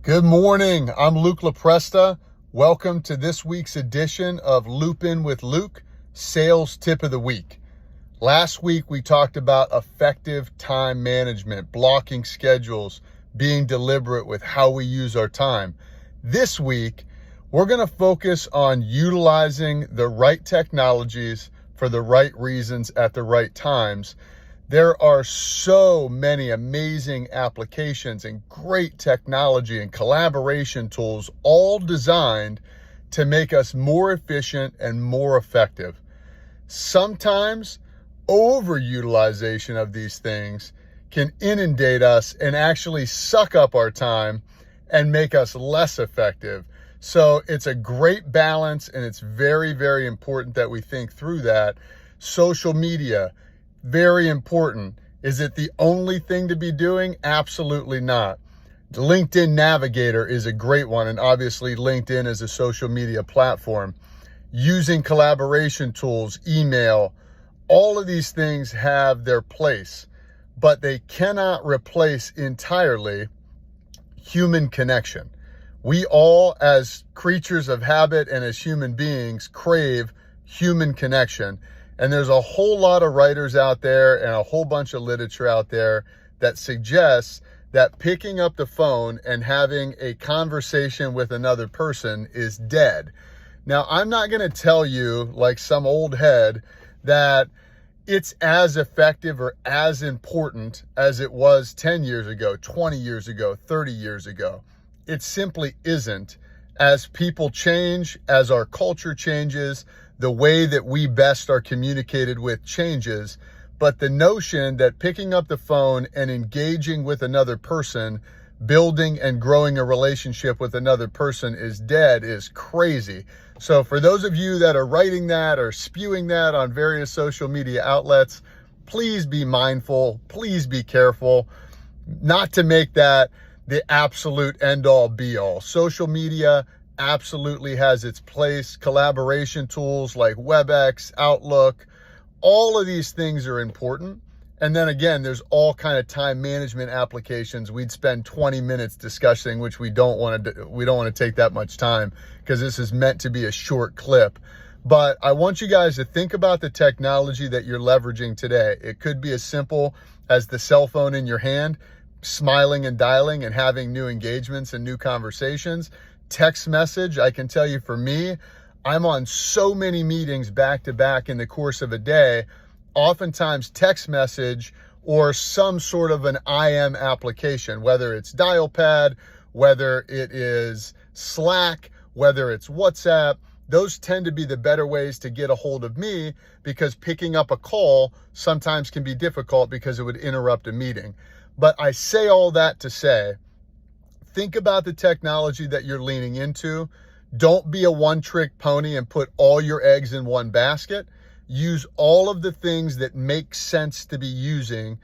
Good morning. I'm Luke LaPresta. Welcome to this week's edition of Loop In with Luke, Sales Tip of the Week. Last week, we talked about effective time management, blocking schedules, being deliberate with how we use our time. This week, we're going to focus on utilizing the right technologies for the right reasons at the right times. There are so many amazing applications and great technology and collaboration tools, all designed to make us more efficient and more effective. Sometimes overutilization of these things can inundate us and actually suck up our time and make us less effective. So it's a great balance, and it's very, very important that we think through that. Social media, very important. Is it the only thing to be doing? Absolutely not. The LinkedIn Navigator is a great one, and obviously LinkedIn is a social media platform. Using collaboration tools, email, all of these things have their place, but they cannot replace entirely human connection. We all, as creatures of habit and as human beings, crave human connection. And there's a whole lot of writers out there and a whole bunch of literature out there that suggests that picking up the phone and having a conversation with another person is dead. Now, I'm not going to tell you, like some old head, that it's as effective or as important as it was 10 years ago, 20 years ago, 30 years ago. It simply isn't. As people change, as our culture changes, the way that we best are communicated with changes. But the notion that picking up the phone and engaging with another person, building and growing a relationship with another person is dead is crazy. So for those of you that are writing that or spewing that on various social media outlets, please be mindful, please be careful not to make that the absolute end all be all. Social media absolutely has its place. Collaboration tools like WebEx, Outlook, all of these things are important. And then again, there's all kind of time management applications we'd spend 20 minutes discussing, which we don't want to take that much time because this is meant to be a short clip. But I want you guys to think about the technology that you're leveraging today. It could be as simple as the cell phone in your hand, smiling and dialing and having new engagements and new conversations. Text message, I can tell you for me, I'm on so many meetings back to back in the course of a day. Oftentimes text message or some sort of an IM application, whether it's Dialpad, whether it is Slack, whether it's WhatsApp, those tend to be the better ways to get a hold of me, because picking up a call sometimes can be difficult because it would interrupt a meeting. But I say all that to say, think about the technology that you're leaning into. Don't be a one-trick pony and put all your eggs in one basket. Use all of the things that make sense to be using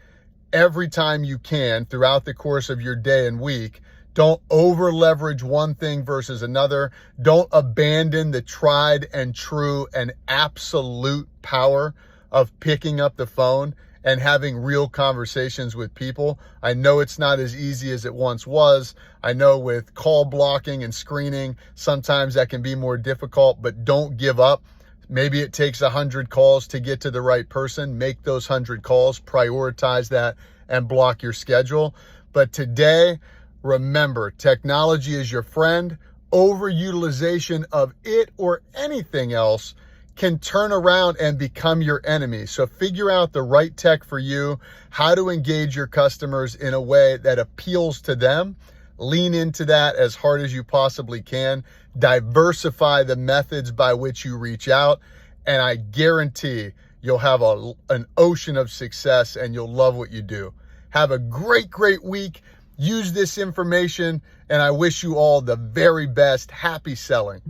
every time you can throughout the course of your day and week. Don't over leverage one thing versus another. Don't abandon the tried and true and absolute power of picking up the phone and having real conversations with people. I know it's not as easy as it once was. I know with call blocking and screening, sometimes that can be more difficult, but don't give up. Maybe it takes 100 calls to get to the right person. Make those 100 calls, prioritize that, and block your schedule. But today, remember, technology is your friend. Overutilization of it or anything else can turn around and become your enemy. So figure out the right tech for you, how to engage your customers in a way that appeals to them. Lean into that as hard as you possibly can. Diversify the methods by which you reach out, and I guarantee you'll have an ocean of success and you'll love what you do. Have a great, great week. Use this information, and I wish you all the very best. Happy selling.